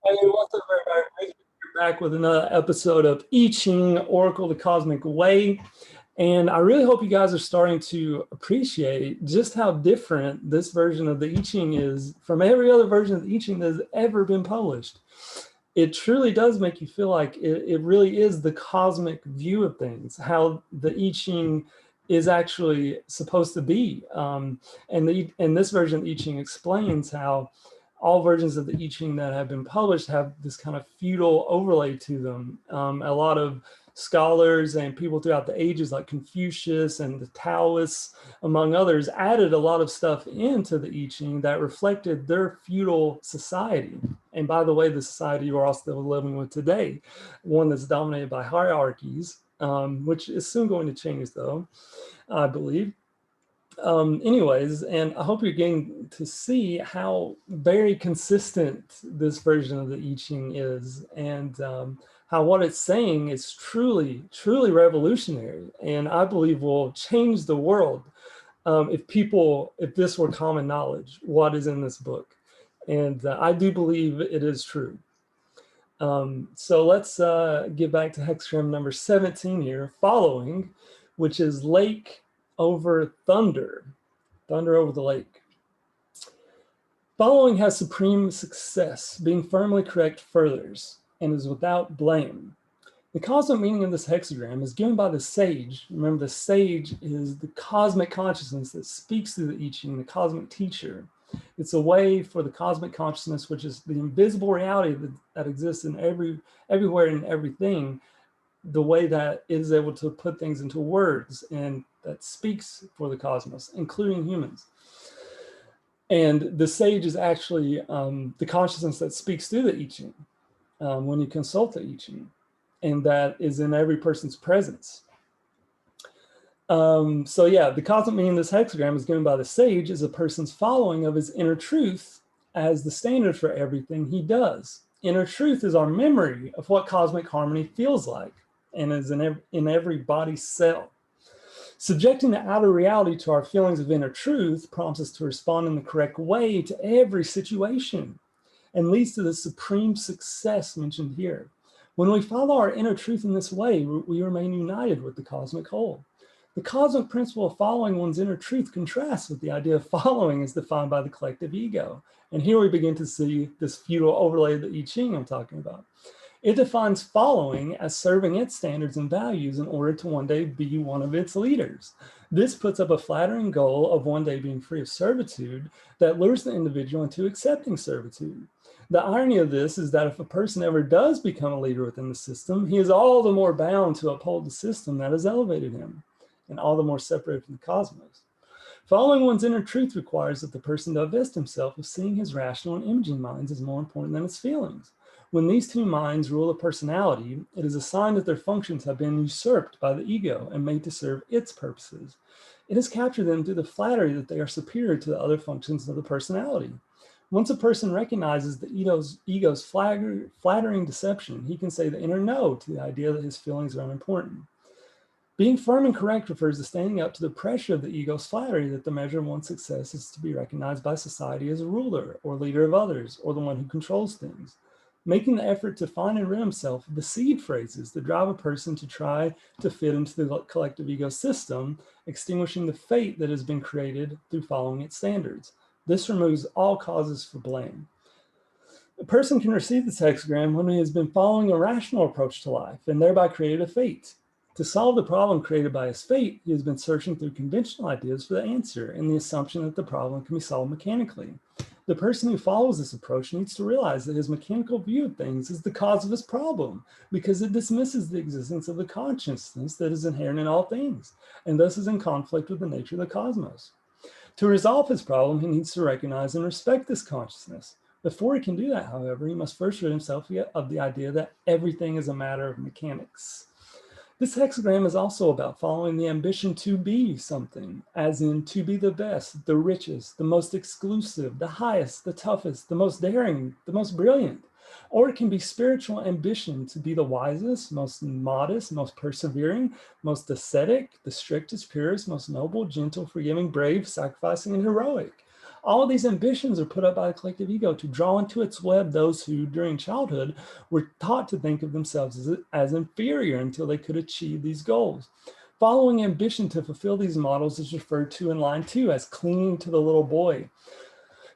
Hey, what's up, everybody? We're back with another episode of I Ching, Oracle the Cosmic Way. And I really hope you guys are starting to appreciate just how different this version of the I Ching is from every other version of the I Ching that has ever been published. It truly does make you feel like it really is the cosmic view of things, how the I Ching is actually supposed to be. And this version of the I Ching explains how all versions of the I Ching that have been published have this kind of feudal overlay to them. A lot of scholars and people throughout the ages like Confucius and the Taoists, among others, added a lot of stuff into the I Ching that reflected their feudal society. And by the way, the society we're all still living with today, one that's dominated by hierarchies, which is soon going to change though, I believe. Anyways, and I hope you're getting to see how very consistent this version of the I Ching is, and how what it's saying is truly, truly revolutionary, and I believe will change the world if this were common knowledge, what is in this book. And I do believe it is true. So let's get back to hexagram number 17 here, following, which is lake over thunder. Thunder over the lake. Following has supreme success, being firmly correct furthers, and is without blame. The cosmic meaning of this hexagram is given by the sage. Remember, the sage is the cosmic consciousness that speaks through the I Ching, the cosmic teacher. It's a way for the cosmic consciousness, which is the invisible reality that exists in everywhere and everything, the way that it is able to put things into words and that speaks for the cosmos, including humans. And the sage is actually the consciousness that speaks through the I Ching when you consult the I Ching, and that is in every person's presence. So yeah, the cosmic meaning of this hexagram is given by the sage as a person's following of his inner truth as the standard for everything he does. Inner truth is our memory of what cosmic harmony feels like and is in every body cell. Subjecting the outer reality to our feelings of inner truth prompts us to respond in the correct way to every situation and leads to the supreme success mentioned here. When we follow our inner truth in this way, we remain united with the cosmic whole. The cosmic principle of following one's inner truth contrasts with the idea of following as defined by the collective ego. And here we begin to see this feudal overlay of the I Ching I'm talking about. It defines following as serving its standards and values in order to one day be one of its leaders. This puts up a flattering goal of one day being free of servitude that lures the individual into accepting servitude. The irony of this is that if a person ever does become a leader within the system, he is all the more bound to uphold the system that has elevated him, and all the more separated from the cosmos. Following one's inner truth requires that the person divest himself of seeing his rational and imaging minds as more important than his feelings. When these two minds rule a personality, it is a sign that their functions have been usurped by the ego and made to serve its purposes. It has captured them through the flattery that they are superior to the other functions of the personality. Once a person recognizes the ego's flattering deception, he can say the inner no to the idea that his feelings are unimportant. Being firm and correct refers to standing up to the pressure of the ego's flattery that the measure of one's success is to be recognized by society as a ruler or leader of others, or the one who controls things. Making the effort to find and rid himself of the seed phrases that drive a person to try to fit into the collective ego system, extinguishing the fate that has been created through following its standards. This removes all causes for blame. A person can receive this hexagram when he has been following a rational approach to life and thereby created a fate. To solve the problem created by his fate, he has been searching through conventional ideas for the answer and the assumption that the problem can be solved mechanically. The person who follows this approach needs to realize that his mechanical view of things is the cause of his problem, because it dismisses the existence of the consciousness that is inherent in all things, and thus is in conflict with the nature of the cosmos. To resolve his problem, he needs to recognize and respect this consciousness. Before he can do that, however, he must first rid himself of the idea that everything is a matter of mechanics. This hexagram is also about following the ambition to be something, as in to be the best, the richest, the most exclusive, the highest, the toughest, the most daring, the most brilliant. Or it can be spiritual ambition to be the wisest, most modest, most persevering, most ascetic, the strictest, purest, most noble, gentle, forgiving, brave, sacrificing, and heroic. All of these ambitions are put up by the collective ego to draw into its web those who, during childhood, were taught to think of themselves as inferior until they could achieve these goals. Following ambition to fulfill these models is referred to in line 2 as clinging to the little boy,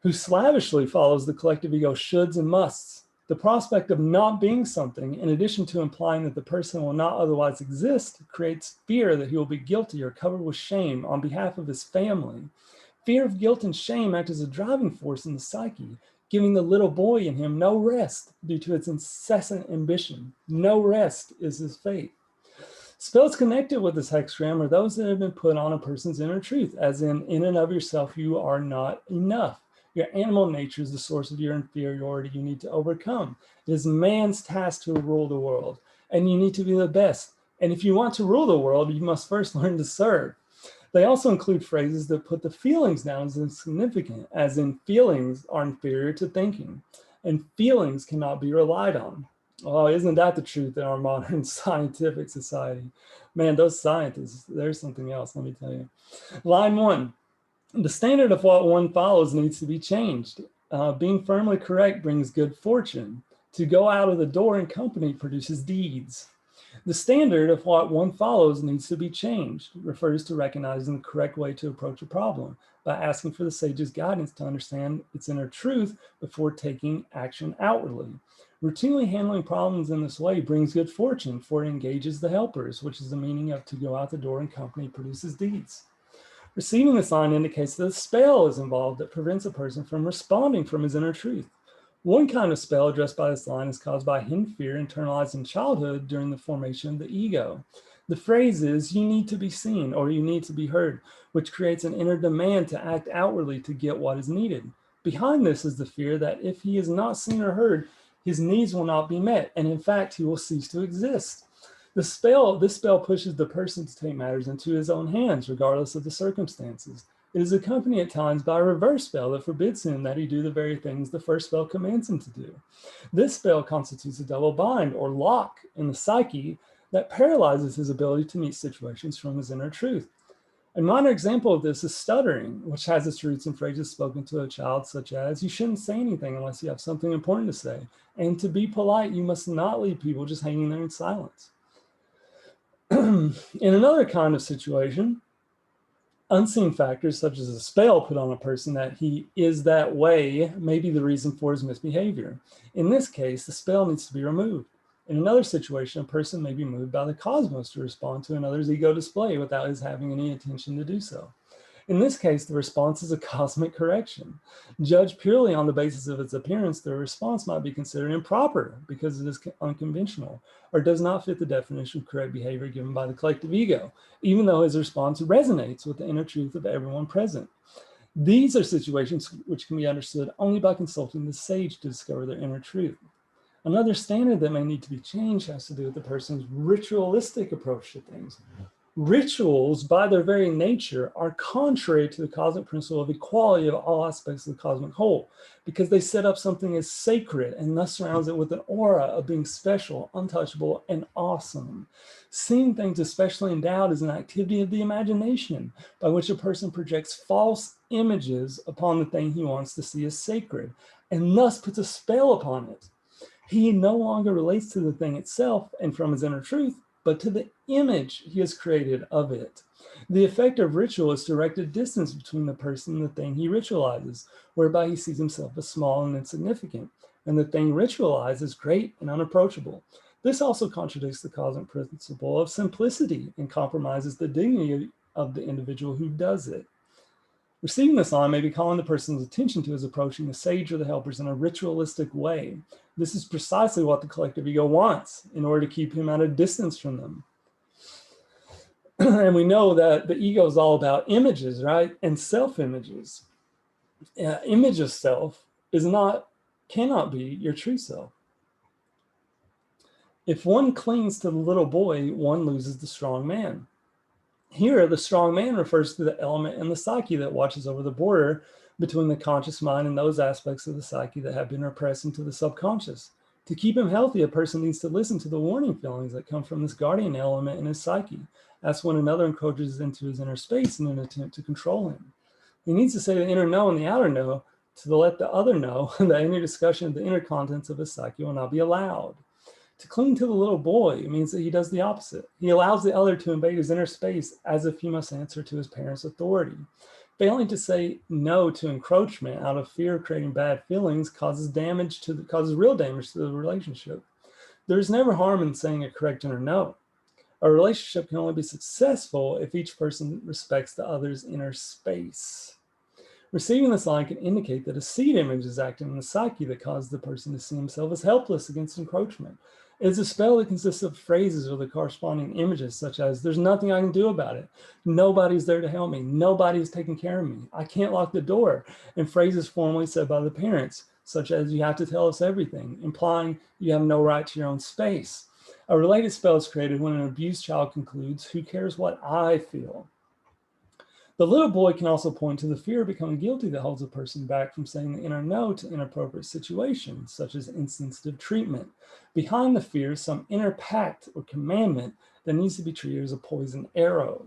who slavishly follows the collective ego shoulds and musts. The prospect of not being something, in addition to implying that the person will not otherwise exist, creates fear that he will be guilty or covered with shame on behalf of his family. Fear of guilt and shame act as a driving force in the psyche, giving the little boy in him no rest due to its incessant ambition. No rest is his fate. Spells connected with this hexagram are those that have been put on a person's inner truth, as in and of yourself, you are not enough. Your animal nature is the source of your inferiority you need to overcome. It is man's task to rule the world, and you need to be the best. And if you want to rule the world, you must first learn to serve. They also include phrases that put the feelings down as insignificant, as in feelings are inferior to thinking, and feelings cannot be relied on. Oh, isn't that the truth in our modern scientific society? Man, those scientists, there's something else, let me tell you. Line 1. The standard of what one follows needs to be changed. Being firmly correct brings good fortune. To go out of the door in company produces deeds. The standard of what one follows needs to be changed, refers to recognizing the correct way to approach a problem by asking for the sage's guidance to understand its inner truth before taking action outwardly. Routinely handling problems in this way brings good fortune, for it engages the helpers, which is the meaning of to go out the door in company produces deeds. Receiving the sign indicates that a spell is involved that prevents a person from responding from his inner truth. One kind of spell addressed by this line is caused by hidden fear internalized in childhood during the formation of the ego. The phrase is, you need to be seen or you need to be heard, which creates an inner demand to act outwardly to get what is needed. Behind this is the fear that if he is not seen or heard, his needs will not be met, and in fact, he will cease to exist. This spell pushes the person to take matters into his own hands, regardless of the circumstances. It is accompanied at times by a reverse spell that forbids him that he do the very things the first spell commands him to do. This spell constitutes a double bind or lock in the psyche that paralyzes his ability to meet situations from his inner truth. A minor example of this is stuttering, which has its roots in phrases spoken to a child such as, you shouldn't say anything unless you have something important to say, and to be polite, you must not leave people just hanging there in silence. In another kind of situation, unseen factors such as a spell put on a person that he is that way may be the reason for his misbehavior. In this case, the spell needs to be removed. In another situation, a person may be moved by the cosmos to respond to another's ego display without his having any intention to do so. In this case, the response is a cosmic correction. Judged purely on the basis of its appearance, the response might be considered improper because it is unconventional or does not fit the definition of correct behavior given by the collective ego, even though his response resonates with the inner truth of everyone present. These are situations which can be understood only by consulting the sage to discover their inner truth. Another standard that may need to be changed has to do with the person's ritualistic approach to things. Rituals, by their very nature, are contrary to the cosmic principle of equality of all aspects of the cosmic whole, because they set up something as sacred and thus surrounds it with an aura of being special, untouchable, and awesome. Seeing things especially endowed is an activity of the imagination by which a person projects false images upon the thing he wants to see as sacred, and thus puts a spell upon it. He no longer relates to the thing itself and from his inner truth, but to the image he has created of it. The effect of ritual is to erect a distance between the person and the thing he ritualizes, whereby he sees himself as small and insignificant, and the thing ritualized as great and unapproachable. This also contradicts the cosmic principle of simplicity and compromises the dignity of the individual who does it. Receiving this sign may be calling the person's attention to his approaching the sage or the helpers in a ritualistic way. This is precisely what the collective ego wants in order to keep him at a distance from them. And we know that the ego is all about images, right? And self-images. Image of self cannot be your true self. If one clings to the little boy, one loses the strong man. Here, the strong man refers to the element in the psyche that watches over the border between the conscious mind and those aspects of the psyche that have been repressed into the subconscious. To keep him healthy, a person needs to listen to the warning feelings that come from this guardian element in his psyche. That's when another encroaches into his inner space in an attempt to control him. He needs to say the inner no and the outer no to let the other know that any discussion of the inner contents of his psyche will not be allowed. To cling to the little boy means that he does the opposite. He allows the other to invade his inner space as if he must answer to his parents' authority. Failing to say no to encroachment out of fear of creating bad feelings causes real damage to the relationship. There's never harm in saying a correct inner no. A relationship can only be successful if each person respects the other's inner space. Receiving this line can indicate that a seed image is acting in the psyche that causes the person to see himself as helpless against encroachment. It is a spell that consists of phrases or the corresponding images, such as, there's nothing I can do about it. Nobody's there to help me. Nobody is taking care of me. I can't lock the door. And phrases formally said by the parents, such as, you have to tell us everything, implying you have no right to your own space. A related spell is created when an abused child concludes, who cares what I feel? The little boy can also point to the fear of becoming guilty that holds a person back from saying the inner no to inappropriate situations, such as insensitive treatment. Behind the fear is some inner pact or commandment that needs to be treated as a poisoned arrow.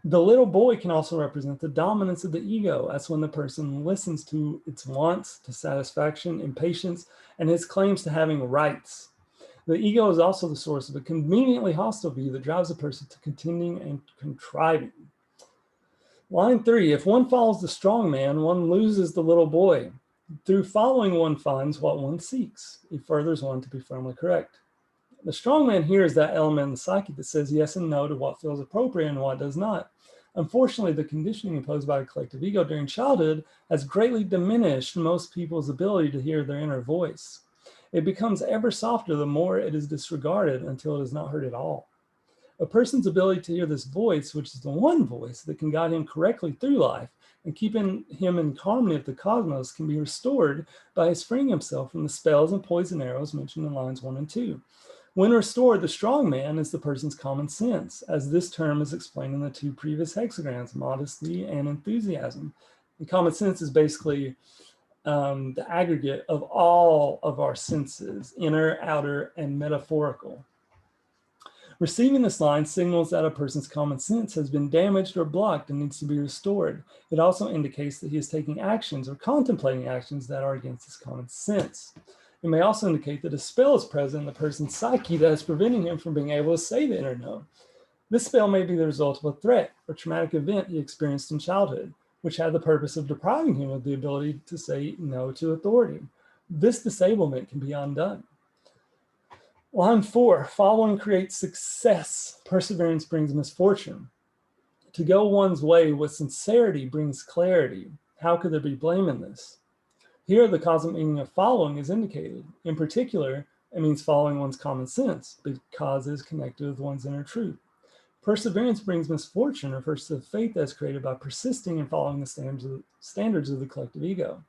The little boy can also represent the dominance of the ego. That's when the person listens to its wants, to satisfaction, impatience, and its claims to having rights. The ego is also the source of a conveniently hostile view that drives a person to continuing and contriving. Line 3, if one follows the strong man, one loses the little boy. Through following, one finds what one seeks. It furthers one to be firmly correct. The strong man here is that element in the psyche that says yes and no to what feels appropriate and what does not. Unfortunately, the conditioning imposed by the collective ego during childhood has greatly diminished most people's ability to hear their inner voice. It becomes ever softer the more it is disregarded until it is not heard at all. A person's ability to hear this voice, which is the one voice that can guide him correctly through life and keeping him in harmony with the cosmos, can be restored by his freeing himself from the spells and poison arrows mentioned in lines 1 and 2. When restored, the strong man is the person's common sense, as this term is explained in the 2 previous hexagrams, modesty and enthusiasm. And common sense is basically the aggregate of all of our senses, inner, outer, and metaphorical. Receiving this line signals that a person's common sense has been damaged or blocked and needs to be restored. It also indicates that he is taking actions or contemplating actions that are against his common sense. It may also indicate that a spell is present in the person's psyche that is preventing him from being able to say the inner no. This spell may be the result of a threat or traumatic event he experienced in childhood, which had the purpose of depriving him of the ability to say no to authority. This disablement can be undone. Line 4, following creates success. Perseverance brings misfortune. To go one's way with sincerity brings clarity. How could there be blame in this? Here, the cosmic meaning of following is indicated. In particular, it means following one's common sense because it is connected with one's inner truth. Perseverance brings misfortune refers to the fate that is created by persisting and following the standards of the collective ego.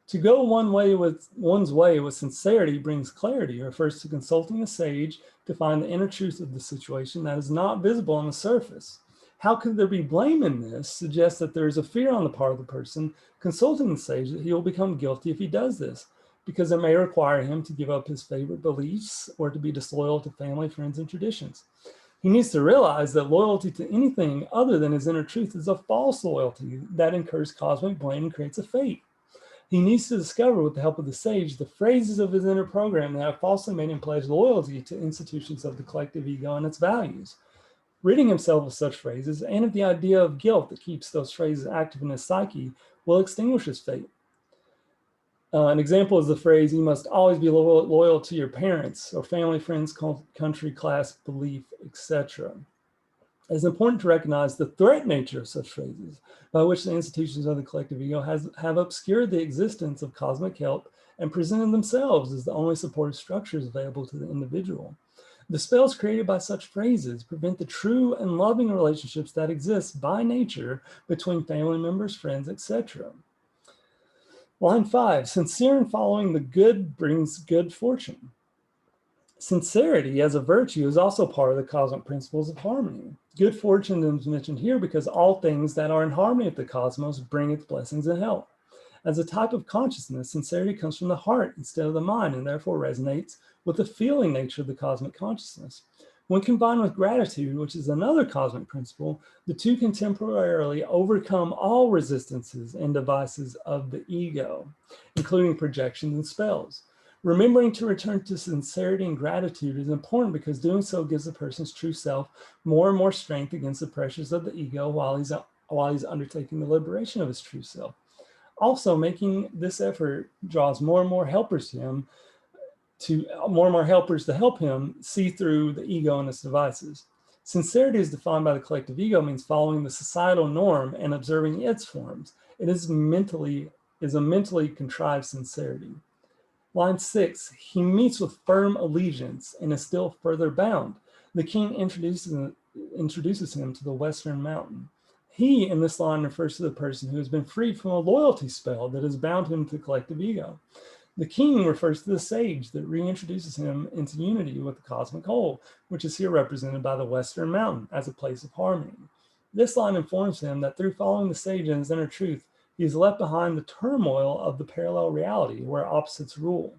To go one's way with sincerity brings clarity, refers to consulting a sage to find the inner truth of the situation that is not visible on the surface. How could there be blame in this suggests that there is a fear on the part of the person consulting the sage that he will become guilty if he does this, because it may require him to give up his favorite beliefs or to be disloyal to family, friends, and traditions. He needs to realize that loyalty to anything other than his inner truth is a false loyalty that incurs cosmic blame and creates a fate. He needs to discover, with the help of the sage, the phrases of his inner program that have falsely made him pledge loyalty to institutions of the collective ego and its values. Ridding himself of such phrases and of the idea of guilt that keeps those phrases active in his psyche will extinguish his fate. An example is the phrase, you must always be loyal to your parents or family, friends, country, class, belief, etc. It is important to recognize the threat nature of such phrases, by which the institutions of the collective ego have obscured the existence of cosmic help and presented themselves as the only supportive structures available to the individual. The spells created by such phrases prevent the true and loving relationships that exist by nature between family members, friends, etc. Line 5, sincere in following the good brings good fortune. Sincerity as a virtue is also part of the cosmic principles of harmony. Good fortune is mentioned here because all things that are in harmony with the cosmos bring its blessings and help. As a type of consciousness, sincerity comes from the heart instead of the mind and therefore resonates with the feeling nature of the cosmic consciousness. When combined with gratitude, which is another cosmic principle, the two can temporarily overcome all resistances and devices of the ego, including projections and spells. Remembering to return to sincerity and gratitude is important because doing so gives the person's true self more and more strength against the pressures of the ego while he's undertaking the liberation of his true self. Also, making this effort draws more and more helpers to help him see through the ego and its devices. Sincerity is defined by the collective ego means following the societal norm and observing its forms. It is a mentally contrived sincerity. Line 6, he meets with firm allegiance and is still further bound. The king introduces him to the western mountain. He, in this line, refers to the person who has been freed from a loyalty spell that has bound him to the collective ego. The king refers to the sage that reintroduces him into unity with the cosmic whole, which is here represented by the western mountain as a place of harmony. This line informs him that through following the sage and his inner truth, he is left behind the turmoil of the parallel reality where opposites rule.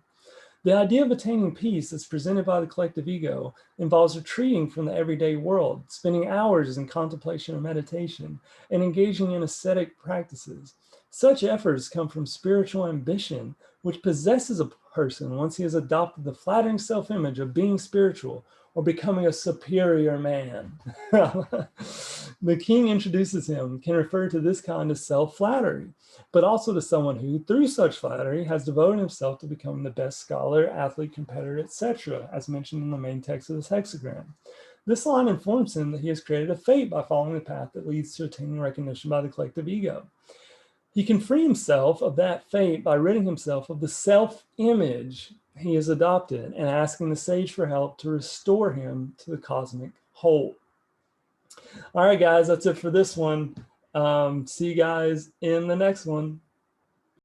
The idea of attaining peace as presented by the collective ego involves retreating from the everyday world, spending hours in contemplation or meditation, and engaging in ascetic practices. Such efforts come from spiritual ambition, which possesses a person once he has adopted the flattering self-image of being spiritual or becoming a superior man. The king introduces him can refer to this kind of self-flattery, but also to someone who, through such flattery, has devoted himself to becoming the best scholar, athlete, competitor, etc., as mentioned in the main text of this hexagram. This line informs him that he has created a fate by following the path that leads to attaining recognition by the collective ego. He can free himself of that fate by ridding himself of the self-image he has adopted and asking the sage for help to restore him to the cosmic whole. All right, guys, that's it for this one. See you guys in the next one.